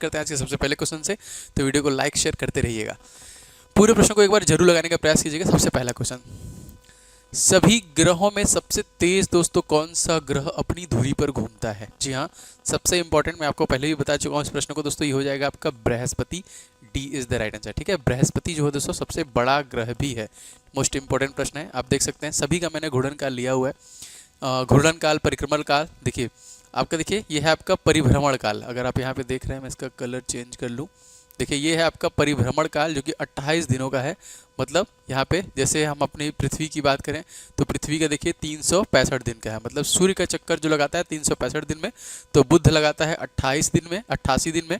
करते हैं आज के सबसे पहले क्वेश्चन से। तो वीडियो को लाइक शेयर करते रहिएगा, पूरे प्रश्न को एक बार जरूर लगाने का प्रयास कीजिएगा। सबसे पहला क्वेश्चन, सभी ग्रहों में सबसे तेज दोस्तों कौन सा ग्रह अपनी धुरी पर घूमता है? जी हाँ, सबसे इंपॉर्टेंट, मैं आपको पहले भी बता चुका हूँ इस प्रश्न को दोस्तों, ये हो जाएगा आपका Brihaspati. D is the right answer. ठीक है, बृहस्पति जो है दोस्तों सबसे बड़ा ग्रह भी है। मोस्ट इंपॉर्टेंट प्रश्न है, आप देख सकते हैं सभी का मैंने घूर्णन काल लिया हुआ है। घूर्णन काल, परिक्रमण काल, देखिए आपका, देखिए ये है आपका परिभ्रमण काल। अगर आप यहाँ पे देख रहे हैं, मैं इसका कलर चेंज कर लूँ, देखिए ये है आपका परिभ्रमण काल जो कि 28 दिनों का है। मतलब यहाँ पे जैसे हम अपनी पृथ्वी की बात करें तो पृथ्वी का देखिए 365 दिन का है। मतलब सूर्य का चक्कर जो लगाता है 365 दिन में, तो बुध लगाता है 28 दिन में, 88 दिन में,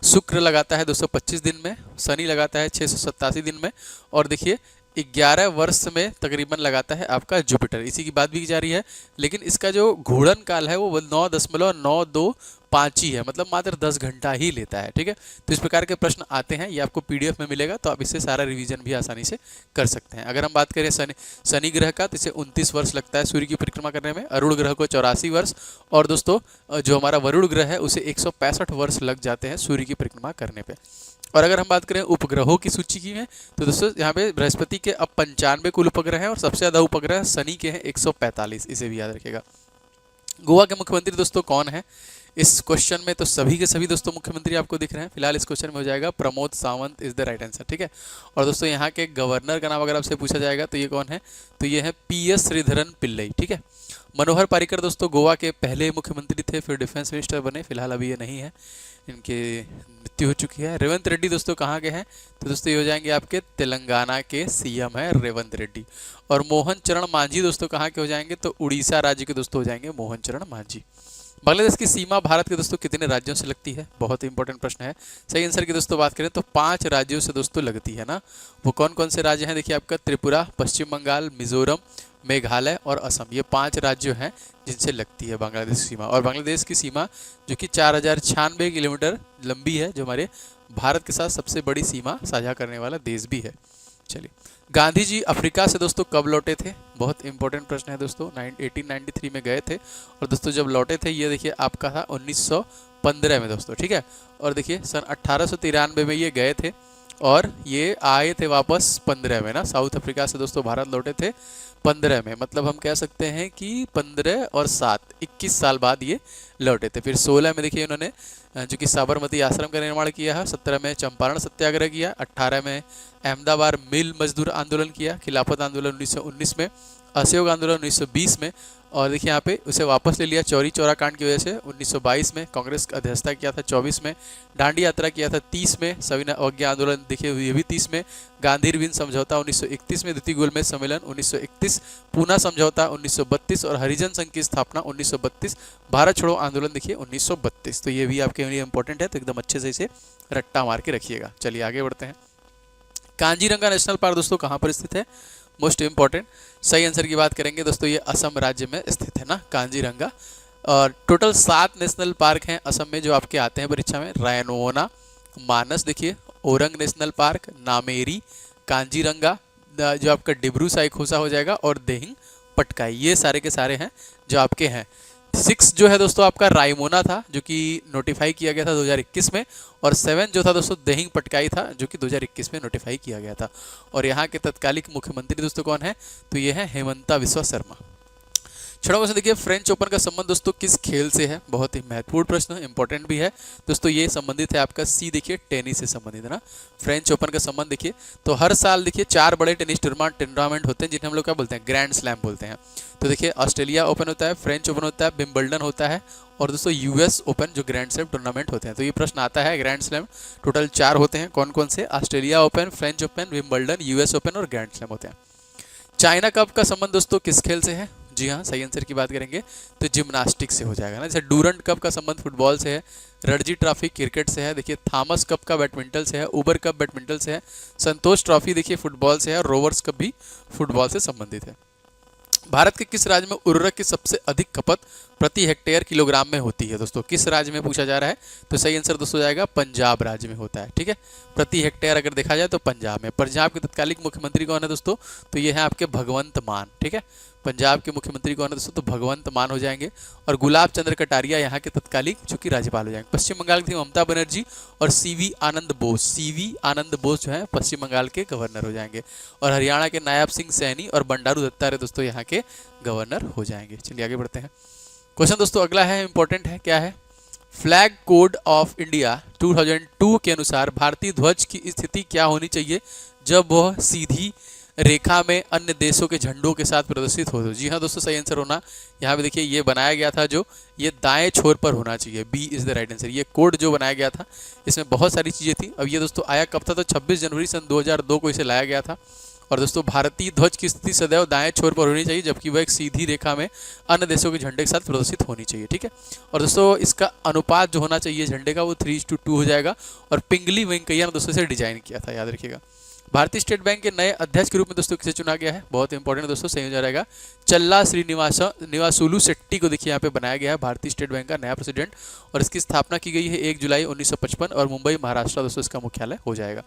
शुक्र लगाता है 225 दिन में, शनि लगाता है 687 दिन में, और देखिए 11 वर्ष में तकरीबन लगाता है आपका जुपिटर। इसी की बात भी की जा रही है, लेकिन इसका जो घूर्णन काल है वो 9.925 ही है, मतलब मात्र 10 घंटा ही लेता है। ठीक है, तो इस प्रकार के प्रश्न आते हैं, ये आपको पीडीएफ में मिलेगा, तो आप इससे सारा रिवीजन भी आसानी से कर सकते हैं। अगर हम बात करें शनि ग्रह का, तो इसे 29 वर्ष लगता है सूर्य की परिक्रमा करने में। अरुण ग्रह को 84 वर्ष, और दोस्तों जो हमारा वरुण ग्रह है उसे 165 वर्ष लग जाते हैं सूर्य की परिक्रमा करने पर। और अगर हम बात करें उपग्रहों की सूची की में, तो दोस्तों यहाँ पे बृहस्पति के अब 95 कुल उपग्रह हैं, और सबसे ज़्यादा उपग्रह शनि के हैं 145, इसे भी याद रखिएगा। गोवा के मुख्यमंत्री दोस्तों कौन है इस क्वेश्चन में? तो सभी के सभी दोस्तों मुख्यमंत्री आपको दिख रहे हैं। फिलहाल इस क्वेश्चन में हो जाएगा Pramod Sawant is the right answer. ठीक है, और दोस्तों यहाँ के गवर्नर का नाम अगर आपसे पूछा जाएगा तो ये कौन है? तो ये है PS श्रीधरन पिल्लई। ठीक है, मनोहर पारिकर दोस्तों गोवा के पहले मुख्यमंत्री थे, फिर डिफेंस मिनिस्टर बने, फिलहाल अभी ये नहीं है, इनके मृत्यु हो चुकी है। रेवंत रेड्डी दोस्तों कहाँ के हैं? तो दोस्तों ये हो जाएंगे आपके तेलंगाना के CM है रेवंत रेड्डी। और मोहन चरण मांझी दोस्तों कहाँ के हो जाएंगे? तो उड़ीसा राज्य के दोस्तों हो जाएंगे मोहन चरण मांझी। बांग्लादेश की सीमा भारत के दोस्तों कितने राज्यों से लगती है? बहुत इंपॉर्टेंट प्रश्न है। सही आंसर की दोस्तों बात करें तो 5 राज्यों से दोस्तों लगती है ना। वो कौन कौन से राज्य हैं? देखिए आपका त्रिपुरा, पश्चिम बंगाल, मिजोरम, मेघालय और असम, ये 5 राज्य हैं जिनसे लगती है बांग्लादेश की सीमा। और बांग्लादेश की सीमा जो कि 4096 किलोमीटर लंबी है, जो हमारे भारत के साथ सबसे बड़ी सीमा साझा करने वाला देश भी है। चलिए, गांधी जी अफ्रीका से दोस्तों कब लौटे थे? बहुत इंपॉर्टेंट प्रश्न है दोस्तों। 1893 में गए थे, और दोस्तों जब लौटे थे ये देखिए आपका था 1915 में दोस्तों। ठीक है, और देखिए सन 1893 में ये गए थे, और ये आए थे वापस 15 में ना। साउथ अफ्रीका से दोस्तों भारत लौटे थे 15 में, मतलब हम कह सकते हैं कि 15 और 7 21 साल बाद ये लौटे थे। फिर 16 में देखिए उन्होंने जो कि साबरमती आश्रम का निर्माण किया है, 17 में चंपारण सत्याग्रह किया, 18 में अहमदाबाद मिल मजदूर आंदोलन किया, खिलाफत आंदोलन 1919 में, असहयोग आंदोलन 1920 में, और देखिए यहाँ पे उसे वापस ले लिया चौरी चौरा कांड की वजह से 1922 में, कांग्रेस का अध्यक्षता किया था 24 में, दांडी यात्रा किया था 30 में, सविनय अवज्ञा आंदोलन देखिए ये भी 30 में, गांधी इरविन समझौता 1931 में, द्वितीय गोलमेज सम्मेलन 1931, पूना समझौता 1932, और हरिजन संघ की स्थापना 1932, भारत छोड़ो आंदोलन देखिए 1932। तो ये भी आपके लिए इंपॉर्टेंट है, तो एकदम अच्छे से इसे रट्टा मार के रखिएगा। चलिए आगे बढ़ते हैं। कांजीरंगा नेशनल पार्क दोस्तों कहाँ पर स्थित है? मोस्ट इंपॉर्टेंट, सही आंसर की बात करेंगे दोस्तों, ये असम राज्य में स्थित है ना कांजीरंगा। और टोटल 7 नेशनल पार्क हैं असम में जो आपके आते हैं परीक्षा में। रायनोना, मानस देखिए, orang national park, Nameri, Kaziranga जो आपका डिब्रू साइखोसा हो जाएगा, और देहिंग पटकाई, ये सारे के सारे हैं जो आपके हैं। 6 जो है दोस्तों आपका रायमोना था जो कि नोटिफाई किया गया था 2021 में, और 7 जो था दोस्तों देहिंग पटकाई था जो कि 2021 में नोटिफाई किया गया था। और यहाँ के तत्कालिक मुख्यमंत्री दोस्तों कौन है? तो ये है हेमंता बिस्वा शर्मा। छठवां क्वेश्चन देखिए, फ्रेंच ओपन का संबंध दोस्तों किस खेल से है? बहुत ही महत्वपूर्ण प्रश्न, इंपॉर्टेंट भी है दोस्तों। ये संबंधित है आपका सी देखिए टेनिस से संबंधित है ना। फ्रेंच ओपन का संबंध देखिए, तो हर साल देखिए 4 बड़े टेनिस टूर्नामेंट होते हैं जिन्हें हम लोग क्या बोलते हैं? ग्रैंड स्लैम बोलते हैं। तो देखिए ऑस्ट्रेलिया ओपन होता है, फ्रेंच ओपन होता है, विंबलडन होता है, और दोस्तों US ओपन जो ग्रैंड स्लैम टूर्नामेंट होते हैं। तो ये प्रश्न आता है, ग्रैंड स्लैम टोटल 4 होते हैं, कौन कौन से? Australia open, French open, Wimbledon, US open और ग्रैंड स्लैम होते हैं। चाइना कप का संबंध दोस्तों किस खेल से है? जी हाँ, सही आंसर की बात करेंगे तो जिम्नास्टिक से हो जाएगा ना। जैसे डूरंट कप का संबंध फुटबॉल से है, रणजी ट्रॉफी क्रिकेट से है, देखिए थॉमस कप का बैडमिंटन से है, उबर कप बैडमिंटन से है, संतोष ट्रॉफी देखिए फुटबॉल से है, और रोवर्स कप भी फुटबॉल से संबंधित है। भारत के किस राज्य में उर्वरक की सबसे अधिक खपत प्रति हेक्टेयर किलोग्राम में होती है दोस्तों। किस राज्य में पूछा जा रहा है, तो सही आंसर दोस्तों जाएगा पंजाब राज्य में होता है। ठीक है, प्रति हेक्टेयर अगर देखा जाए तो पंजाब में। पंजाब के तत्कालिक मुख्यमंत्री कौन है दोस्तों, तो ये है आपके भगवंत मान। ठीक है, पंजाब के मुख्यमंत्री कौन है दोस्तों, तो भगवंत मान हो जाएंगे। और गुलाब चंद्र कटारिया यहाँ के तत्कालिक चूंकि राज्यपाल हो जाएंगे। पश्चिम बंगाल की ममता बनर्जी और सीवी आनंद बोस, सीवी आनंद बोस जो है पश्चिम बंगाल के गवर्नर हो जाएंगे। और हरियाणा के नायब सिंह सैनी और बंडारू दत्तात्रेय दोस्तों यहाँ के गवर्नर हो जाएंगे। चलिए आगे बढ़ते हैं। क्वेश्चन दोस्तों अगला है, इंपॉर्टेंट है, क्या है, फ्लैग कोड ऑफ इंडिया 2002 के अनुसार भारतीय ध्वज की स्थिति क्या होनी चाहिए जब वह सीधी रेखा में अन्य देशों के झंडों के साथ प्रदर्शित हो। जी हाँ दोस्तों, सही आंसर होना, यहाँ पे देखिए ये बनाया गया था जो, ये दाएं छोर पर होना चाहिए, B is the right answer. ये कोड जो बनाया गया था इसमें बहुत सारी चीज़ें थी। अब ये दोस्तों आया कब था, तो 26 जनवरी सन 2002 को इसे लाया गया था। और दोस्तों भारतीय ध्वज की स्थिति सदैव दाएं छोर पर होनी चाहिए, जबकि वह एक सीधी रेखा में अन्य देशों के झंडे के साथ प्रदर्शित होनी चाहिए। ठीक है, और दोस्तों इसका अनुपात जो होना चाहिए झंडे का वो 3:2 हो जाएगा। और पिंगली वेंकैया ने दोस्तों इसे डिजाइन किया था, याद रखिएगा। भारतीय स्टेट बैंक के नए अध्यक्ष के रूप में दोस्तों किसे चुना गया है, बहुत इंपॉर्टेंट दोस्तों, सही हो जाएगा चल्ला श्रीनिवासुलु शेट्टी को देखिए यहाँ पे बनाया गया है भारतीय स्टेट बैंक का नया प्रेसिडेंट। और इसकी स्थापना की गई है 1 जुलाई 1955 और मुंबई महाराष्ट्र दोस्तों इसका मुख्यालय हो जाएगा।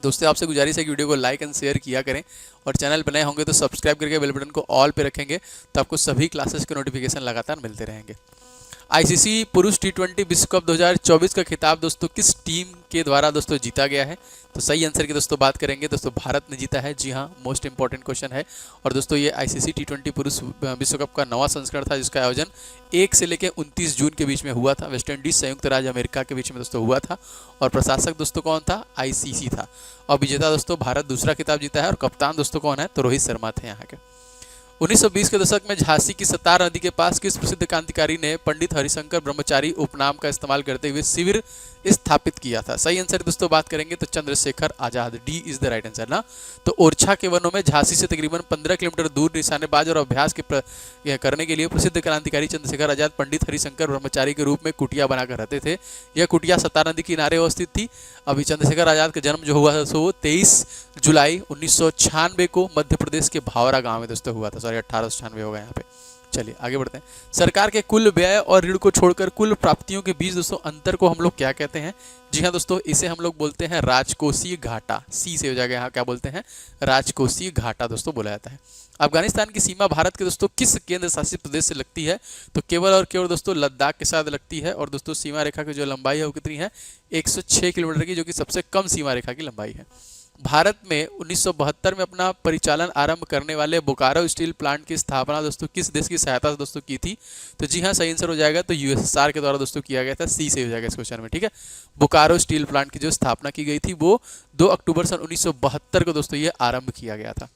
दोस्तों आपसे गुजारिश है कि वीडियो को लाइक एंड शेयर किया करें, और चैनल पर नए होंगे तो सब्सक्राइब करके बेल बटन को ऑल पे रखेंगे, तो आपको सभी क्लासेस के नोटिफिकेशन लगातार मिलते रहेंगे। आईसीसी पुरुष T20 विश्व कप 2024 का खिताब दोस्तों किस टीम के द्वारा दोस्तों जीता गया है, तो सही आंसर की दोस्तों बात करेंगे दोस्तों भारत ने जीता है। जी हाँ, मोस्ट इंपॉर्टेंट क्वेश्चन है। और दोस्तों ये आईसीसी T20 पुरुष विश्व कप का 9वां संस्करण था, जिसका आयोजन 1 से लेकर 29 जून के बीच में हुआ था। वेस्ट इंडीज संयुक्त राज्य अमेरिका के बीच में दोस्तों हुआ था। और प्रशासक दोस्तों कौन था, आईसीसी था। और विजेता दोस्तों भारत दूसरा खिताब जीता है। और कप्तान दोस्तों कौन है, तो रोहित शर्मा थे यहाँ के। 1920 के दशक में झांसी की सतार नदी के पास किस प्रसिद्ध क्रांतिकारी ने पंडित हरिशंकर ब्रह्मचारी उपनाम का इस्तेमाल करते हुए शिविर स्थापित किया था, सही आंसर दोस्तों बात करेंगे तो Chandrashekhar Azad, D is the right answer ना। तो ओरछा के वनों में झांसी से तकरीबन 15 किलोमीटर दूर निशानेबाज और अभ्यास करने के लिए प्रसिद्ध क्रांतिकारी चंद्रशेखर आजाद पंडित हरिशंकर ब्रह्मचारी के रूप में कुटिया बनाकर रहते थे। यह कुटिया सतार नदी किनारे अवस्थित थी। अभी चंद्रशेखर आजाद का जन्म जो हुआ था वो 23 जुलाई 1996 को मध्य प्रदेश के भावरा गांव में दोस्तों हुआ था। सॉरी 1896 होगा यहाँ पे। चलिए आगे बढ़ते हैं। सरकार के कुल व्यय और ऋण को छोड़कर कुल प्राप्तियों के बीच दोस्तों अंतर को हम लोग क्या कहते हैं, जी हाँ दोस्तों इसे हम लोग बोलते हैं राजकोषीय घाटा। सी से हो जाएगा यहाँ, क्या बोलते हैं, राजकोषीय घाटा दोस्तों बोला जाता है। अफगानिस्तान की सीमा भारत के दोस्तों किस केंद्र शासित प्रदेश से लगती है, तो केवल और केवल दोस्तों लद्दाख के साथ लगती है। और दोस्तों सीमा रेखा की जो लंबाई है वो कितनी है, 106 किलोमीटर की, जो कि सबसे कम सीमा रेखा की लंबाई है। भारत में 1972 में अपना परिचालन आरंभ करने वाले बोकारो स्टील प्लांट की स्थापना दोस्तों किस देश की सहायता से दोस्तों की थी, तो जी हाँ सही आंसर हो जाएगा तो यूएसएसआर के द्वारा दोस्तों किया गया था। सी से हो जाएगा इस क्वेश्चन में। ठीक है, बोकारो स्टील प्लांट की जो स्थापना की गई थी वो 2 अक्टूबर सन 1972 को दोस्तों ये आरंभ किया गया था।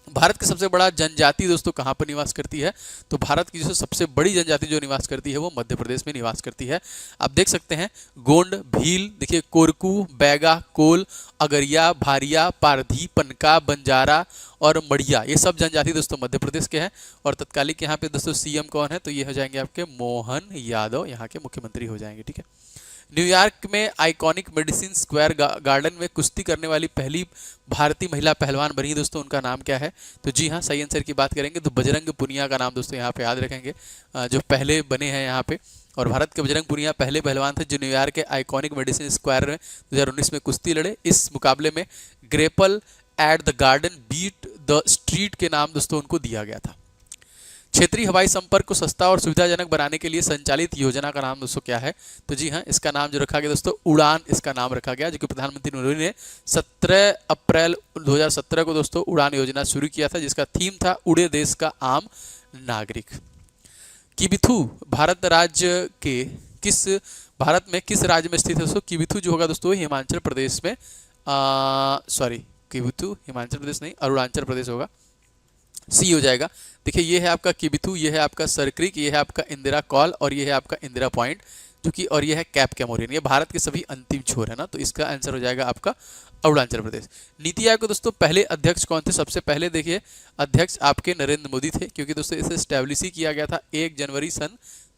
भारत की सबसे बड़ा जनजाति दोस्तों कहाँ पर निवास करती है, तो भारत की जो सबसे बड़ी जनजाति जो निवास करती है वो मध्य प्रदेश में निवास करती है। आप देख सकते हैं गोंड, भील, देखिए कोरकू, बैगा, कोल, अगरिया, भारिया, पारधी, पनका, बंजारा और मड़िया, ये सब जनजाति दोस्तों मध्य प्रदेश के हैं। और तत्कालिक यहाँ पे दोस्तों सीएम कौन है, तो ये हो जाएंगे आपके मोहन यादव, यहाँ के मुख्यमंत्री हो जाएंगे। ठीक है, न्यूयॉर्क में आइकॉनिक मेडिसिन स्क्वायर गार्डन में कुश्ती करने वाली पहली भारतीय महिला पहलवान बनी दोस्तों, उनका नाम क्या है, तो जी हाँ सही आंसर की बात करेंगे तो बजरंग पुनिया का नाम दोस्तों यहाँ पे याद रखेंगे, जो पहले बने हैं यहाँ पे। और भारत के बजरंग पुनिया पहले पहलवान थे जो न्यूयॉर्क के आइकॉनिक मेडिसिन स्क्वायर में 2019 में कुश्ती लड़े। इस मुकाबले में Grapple at the Garden Beat the Street के नाम दोस्तों उनको दिया गया था। क्षेत्रीय हवाई संपर्क को सस्ता और सुविधाजनक बनाने के लिए संचालित योजना का नाम दोस्तों क्या है, तो जी हाँ इसका नाम जो रखा गया दोस्तों उड़ान, इसका नाम रखा गया, जो कि प्रधानमंत्री मोदी ने 17 अप्रैल 2017 को दोस्तों उड़ान योजना शुरू किया था, जिसका थीम था उड़े देश का आम नागरिक। किबिथु भारत में किस राज्य में स्थित है दोस्तों, किबिथु जो होगा दोस्तों हिमाचल प्रदेश में, किबिथु हिमाचल प्रदेश नहीं अरुणाचल प्रदेश होगा, सी हो जाएगा। देखिए ये है आपका किबिथु, ये है आपका सरक्रिक, ये है आपका इंदिरा कॉल और ये है आपका इंदिरा पॉइंट, जो कि और ये है कैप कैमोरियन। ये भारत के सभी अंतिम छोर है ना, तो इसका आंसर हो जाएगा आपका अरुणाचल प्रदेश। नीति आयोग के दोस्तों पहले अध्यक्ष कौन थे, सबसे पहले देखिए अध्यक्ष आपके नरेंद्र मोदी थे, क्योंकि दोस्तों इसे स्टैब्लिश ही किया गया था 1 जनवरी सन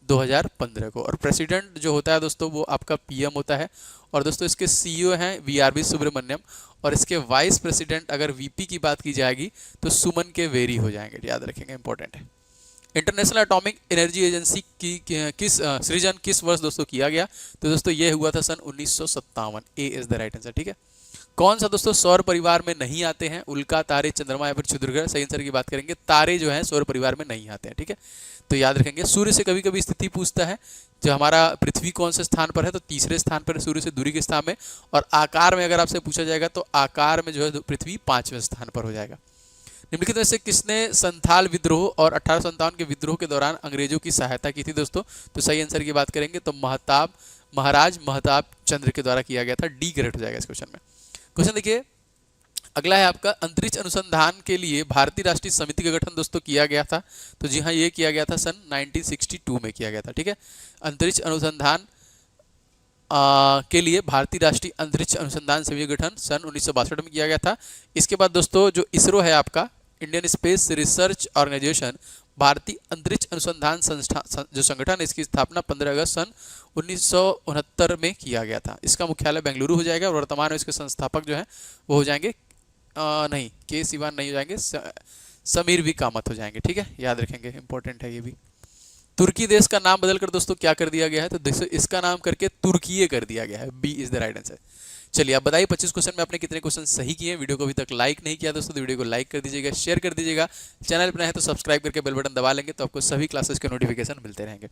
2015 को। और प्रेसिडेंट जो होता है दोस्तों वो आपका पीएम होता है। और दोस्तों इसके सीईओ हैं वीआरवी सुब्रमण्यम, और इसके वाइस प्रेसिडेंट अगर वीपी की बात की जाएगी तो सुमन के वेरी हो जाएंगे, याद रखेंगे इंपॉर्टेंट है। इंटरनेशनल एटॉमिक एनर्जी एजेंसी की किस सृजन किस वर्ष दोस्तों किया गया? तो दोस्तों ये हुआ था सन 1957। ए इज द राइट आंसर। ठीक है। कौन सा दोस्तों सौर परिवार में नहीं आते हैं? उल्का, तारे, चंद्रमा या फिर क्षुद्रग्रह। सही आंसर की बात करेंगे, तारे जो हैं सौर परिवार में नहीं आते हैं। ठीक है, तो याद रखेंगे। सूर्य से कभी कभी स्थिति पूछता है, जो हमारा पृथ्वी कौन से स्थान पर है, तो तीसरे स्थान पर, सूर्य से दूरी के स्थान में। और आकार में अगर आपसे पूछा जाएगा तो आकार में जो है पृथ्वी 5वें स्थान पर हो जाएगा। निम्नलिखित में से किसने संथाल विद्रोह और 1857 के विद्रोह के दौरान अंग्रेजों की सहायता की थी दोस्तों? तो सही आंसर की बात करेंगे तो महाराज महताब चंद्र के द्वारा किया गया था। डी करेक्ट हो जाएगा इस क्वेश्चन में। क्वेश्चन देखिए, अगला है आपका, अंतरिक्ष अनुसंधान के लिए भारतीय राष्ट्रीय समिति का गठन दोस्तों किया गया था। तो जी हाँ, ये किया गया था सन 1962 में किया गया था। ठीक है, अंतरिक्ष अनुसंधान के लिए भारतीय राष्ट्रीय अंतरिक्ष अनुसंधान समिति का गठन सन 1962 में किया गया था। इसके बाद दोस्तों जो इसरो है आपका, इंडियन स्पेस रिसर्च ऑर्गेनाइजेशन, भारतीय अंतरिक्ष अनुसंधान संस्थान जो संगठन है, इसकी स्थापना 15 अगस्त सन 1969 में किया गया था। इसका मुख्यालय बेंगलुरु हो जाएगा और वर्तमान में इसके संस्थापक जो हैं वो हो जाएंगे नहीं, के सिवान नहीं हो जाएंगे, समीर वी कामत हो जाएंगे। ठीक है, याद रखेंगे, इंपॉर्टेंट है ये भी। तुर्की देश का नाम बदलकर दोस्तों क्या कर दिया गया है? तो दोस्तों इसका नाम करके तुर्कीये कर दिया गया है। B is the right answer. चलिए आप बताइए 25 क्वेश्चन में आपने कितने क्वेश्चन सही किए? वीडियो को अभी तक लाइक नहीं किया दोस्तों तो वीडियो को लाइक कर दीजिएगा, शेयर कर दीजिएगा। चैनल पर नए हैं तो सब्सक्राइब करके बेल बटन दबा लेंगे तो आपको सभी क्लासेस के नोटिफिकेशन मिलते रहेंगे।